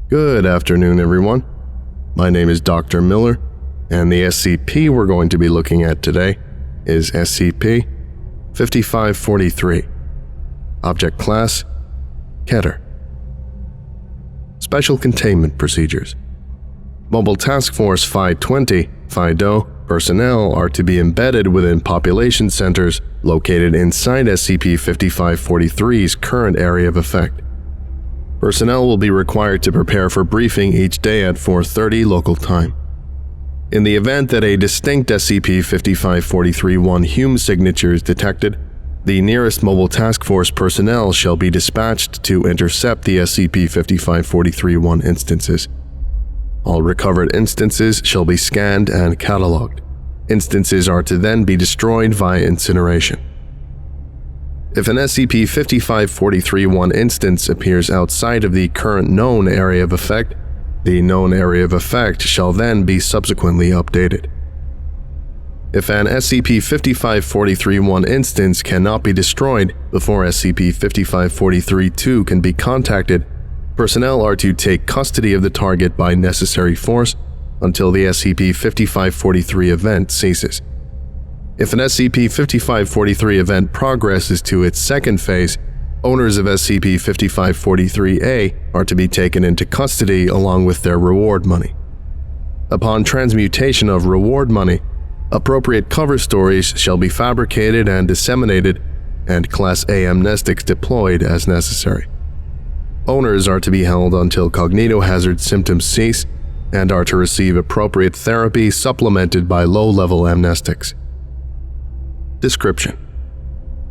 Good afternoon, everyone. My name is Dr. Miller, and the SCP we're going to be looking at today is SCP-5543. Object Class: Keter. Special Containment Procedures. Mobile Task Force Phi-20, Phi-do, personnel are to be embedded within population centers located inside SCP-5543's current area of effect. Personnel will be required to prepare for briefing each day at 4:30 local time. In the event that a distinct SCP-5543-1 Hume signature is detected, the nearest Mobile Task Force personnel shall be dispatched to intercept the SCP-5543-1 instances. All recovered instances shall be scanned and catalogued. Instances are to then be destroyed via incineration. If an SCP-5543-1 instance appears outside of the current known area of effect, the known area of effect shall then be subsequently updated. If an SCP-5543-1 instance cannot be destroyed before SCP-5543-2 can be contacted, personnel are to take custody of the target by necessary force until the SCP-5543 event ceases. If an SCP-5543 event progresses to its second phase, owners of SCP-5543-A are to be taken into custody along with their reward money. Upon transmutation of reward money, appropriate cover stories shall be fabricated and disseminated, and Class A amnestics deployed as necessary. Owners are to be held until cognitohazard symptoms cease and are to receive appropriate therapy supplemented by low-level amnestics. Description: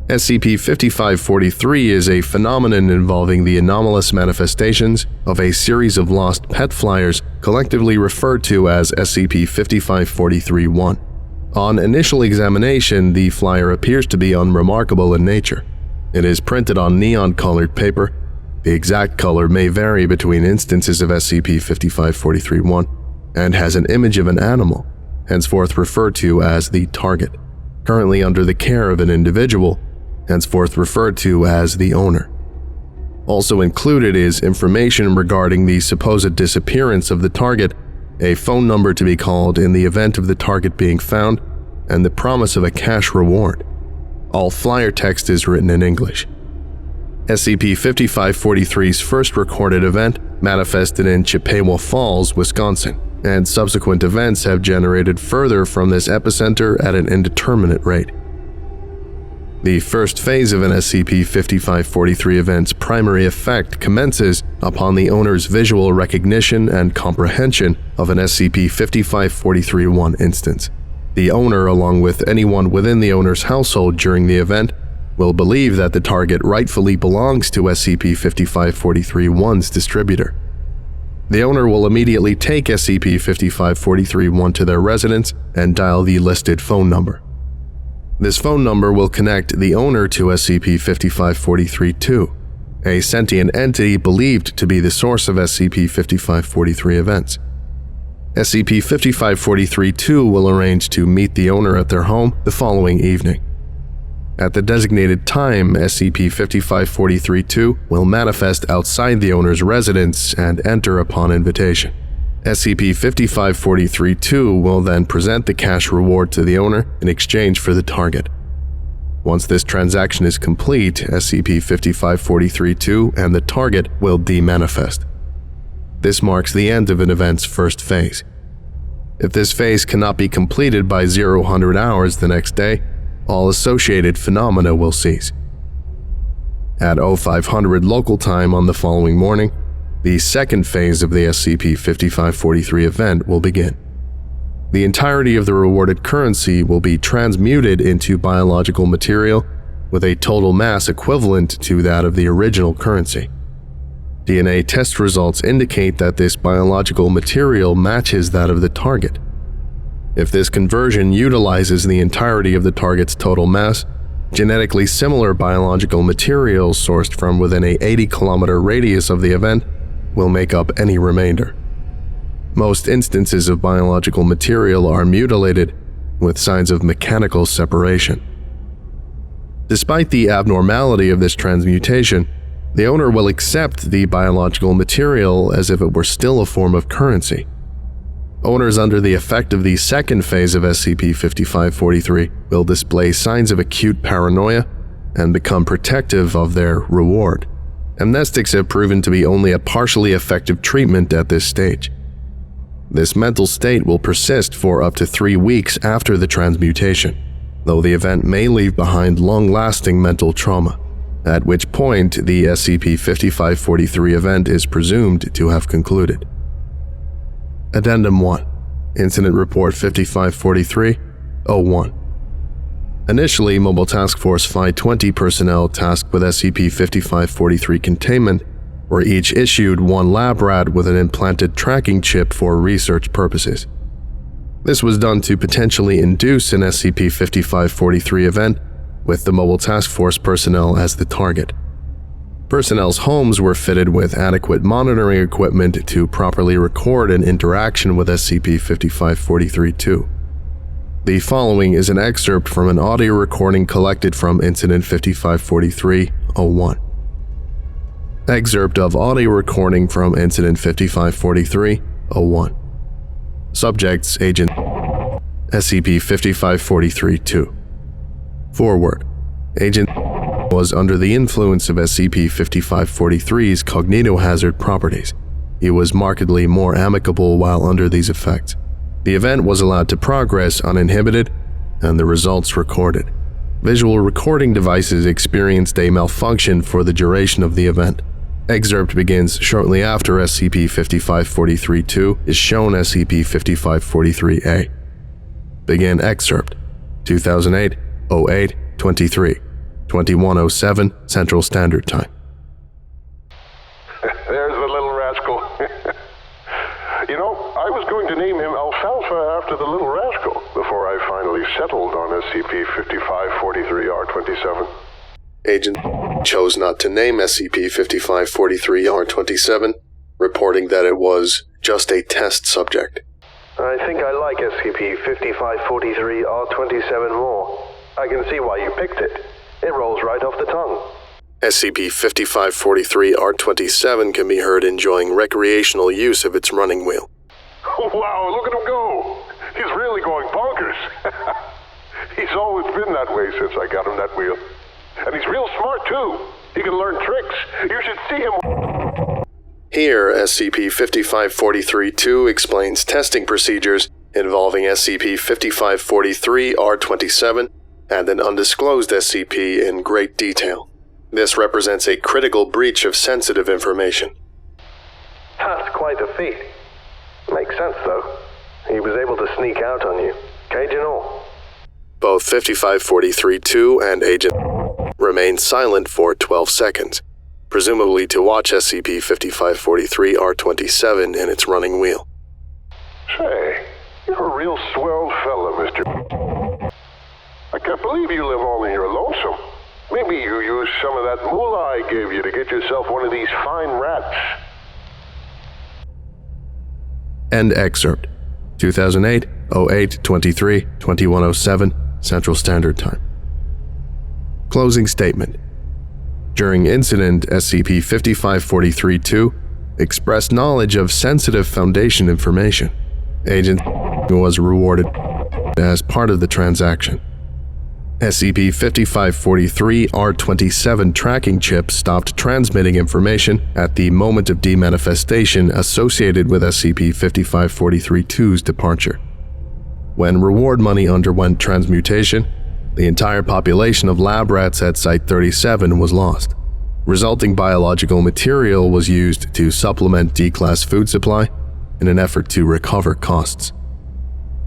SCP-5543 is a phenomenon involving the anomalous manifestations of a series of lost pet flyers collectively referred to as SCP-5543-1. On initial examination, the flyer appears to be unremarkable in nature. It is printed on neon-colored paper. The exact color may vary between instances of SCP-5543-1 and has an image of an animal, henceforth referred to as the target, currently under the care of an individual, henceforth referred to as the owner. Also included is information regarding the supposed disappearance of the target, a phone number to be called in the event of the target being found, and the promise of a cash reward. All flyer text is written in English. SCP-5543's first recorded event manifested in Chippewa Falls, Wisconsin, and subsequent events have generated further from this epicenter at an indeterminate rate. The first phase of an SCP-5543 event's primary effect commences upon the owner's visual recognition and comprehension of an SCP-5543-1 instance. The owner, along with anyone within the owner's household during the event, will believe that the target rightfully belongs to SCP-5543-1's distributor. The owner will immediately take SCP-5543-1 to their residence and dial the listed phone number. This phone number will connect the owner to SCP-5543-2, a sentient entity believed to be the source of SCP-5543 events. SCP-5543-2 will arrange to meet the owner at their home the following evening. At the designated time, SCP-5543-2 will manifest outside the owner's residence and enter upon invitation. SCP-5543-2 will then present the cash reward to the owner in exchange for the target. Once this transaction is complete, SCP-5543-2 and the target will demanifest. This marks the end of an event's first phase. If this phase cannot be completed by 0000 hours the next day, all associated phenomena will cease. At 0500 local time on the following morning, the second phase of the SCP-5543 event will begin. The entirety of the rewarded currency will be transmuted into biological material with a total mass equivalent to that of the original currency. DNA test results indicate that this biological material matches that of the target. If this conversion utilizes the entirety of the target's total mass, genetically similar biological materials sourced from within a 80-kilometer radius of the event will make up any remainder. Most instances of biological material are mutilated with signs of mechanical separation. Despite the abnormality of this transmutation, the owner will accept the biological material as if it were still a form of currency. Owners under the effect of the second phase of SCP-5543 will display signs of acute paranoia and become protective of their reward. Amnestics have proven to be only a partially effective treatment at this stage. This mental state will persist for up to 3 weeks after the transmutation, though the event may leave behind long-lasting mental trauma, at which point the SCP-5543 event is presumed to have concluded. Addendum 1. Incident Report 5543-01. Initially, Mobile Task Force Phi-20 personnel tasked with SCP-5543 containment were each issued one lab rat with an implanted tracking chip for research purposes. This was done to potentially induce an SCP-5543 event with the Mobile Task Force personnel as the target. Personnel's homes were fitted with adequate monitoring equipment to properly record an interaction with SCP-5543-2. The following is an excerpt from an audio recording collected from Incident 5543-01. Excerpt of audio recording from Incident 5543-01. Subjects: Agent SCP-5543-2. Forward. Agent was under the influence of SCP-5543's cognitohazard properties. He was markedly more amicable while under these effects. The event was allowed to progress uninhibited, and the results recorded. Visual recording devices experienced a malfunction for the duration of the event. Excerpt begins shortly after SCP-5543-2 is shown SCP-5543-A. Begin excerpt. 2008-08-23. 2107 Central Standard Time. There's the little rascal. I was going to name him Alfalfa after the little rascal before I finally settled on SCP-5543-R27. Agent chose not to name SCP-5543-R27, reporting that it was just a test subject. I think I like SCP-5543-R27 more. I can see why you picked it. It rolls right off the tongue. SCP-5543-R27 can be heard enjoying recreational use of its running wheel. Oh, wow, look at him go. He's really going bonkers. He's always been that way since I got him that wheel. And he's real smart, too. He can learn tricks. You should see him. Here, SCP-5543-2 explains testing procedures involving SCP-5543-R27 and an undisclosed SCP in great detail. This represents a critical breach of sensitive information. That's quite a feat. Makes sense, though. He was able to sneak out on you, cage and all. Both 5543-2 and Agent remained silent for 12 seconds, presumably to watch SCP-5543-R27 in its running wheel. Say, you're a real swell fella, Mr. I can't believe you live all in your lonesome. Maybe you used some of that moolah I gave you to get yourself one of these fine rats. End excerpt. 2008-08-23, 2107 Central Standard Time. Closing statement. During incident, SCP-5543-2 expressed knowledge of sensitive Foundation information. Agent was rewarded as part of the transaction. SCP-5543-R27 tracking chip stopped transmitting information at the moment of demanifestation associated with SCP-5543-2's departure. When reward money underwent transmutation, the entire population of lab rats at Site-37 was lost. Resulting biological material was used to supplement D-Class food supply in an effort to recover costs.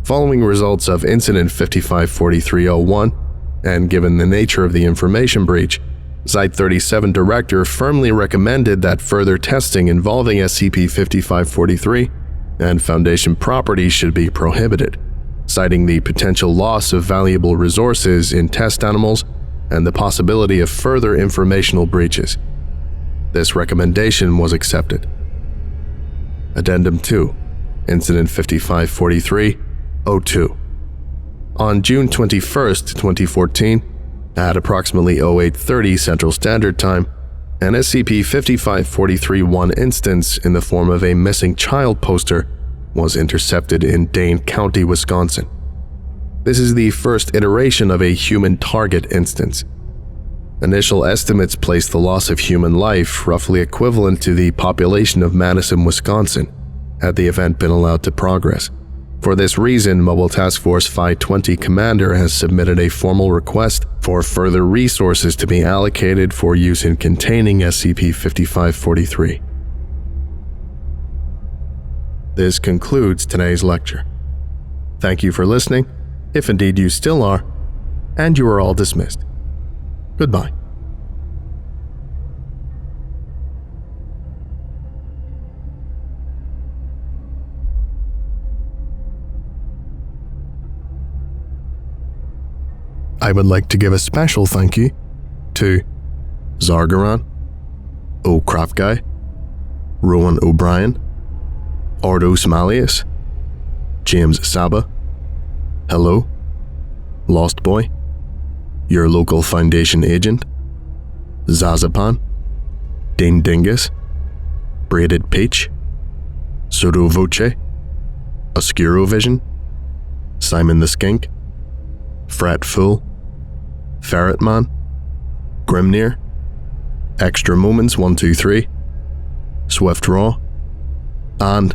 Following results of Incident 5543-01, and given the nature of the information breach, Site-37 Director firmly recommended that further testing involving SCP-5543 and Foundation property should be prohibited, citing the potential loss of valuable resources in test animals and the possibility of further informational breaches. This recommendation was accepted. Addendum 2, Incident 5543-02. On June 21, 2014, at approximately 0830 Central Standard Time, An SCP-5543-1 instance in the form of a missing child poster was intercepted in Dane County, Wisconsin. This is the first iteration of a human target instance. Initial estimates place the loss of human life roughly equivalent to the population of Madison, Wisconsin, had the event been allowed to progress. For this reason, Mobile Task Force Phi-20 Commander has submitted a formal request for further resources to be allocated for use in containing SCP-5543. This concludes today's lecture. Thank you for listening, if indeed you still are, and you are all dismissed. Goodbye. I would like to give a special thank you to Zargaran, O Craft Guy, Rowan O'Brien, Ordos Malleus, James Saba, Hello, Lost Boy, Your Local Foundation Agent, Zazapan, Dane Dingus, Braided Peach, Soto Voce, Oscuro Vision, Simon the Skink, Frat Fool, Ferretman, Grimnir, Extra Moments 123, Swift Raw, and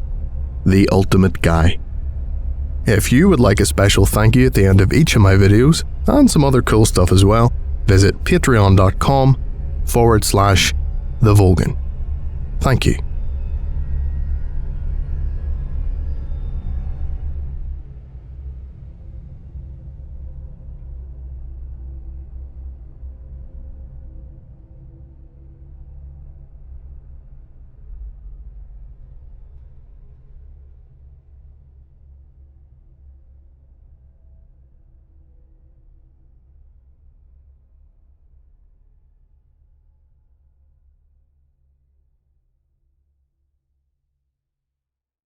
The Ultimate Guy. If you would like a special thank you at the end of each of my videos, and some other cool stuff as well, visit patreon.com/TheVolgun. Thank you.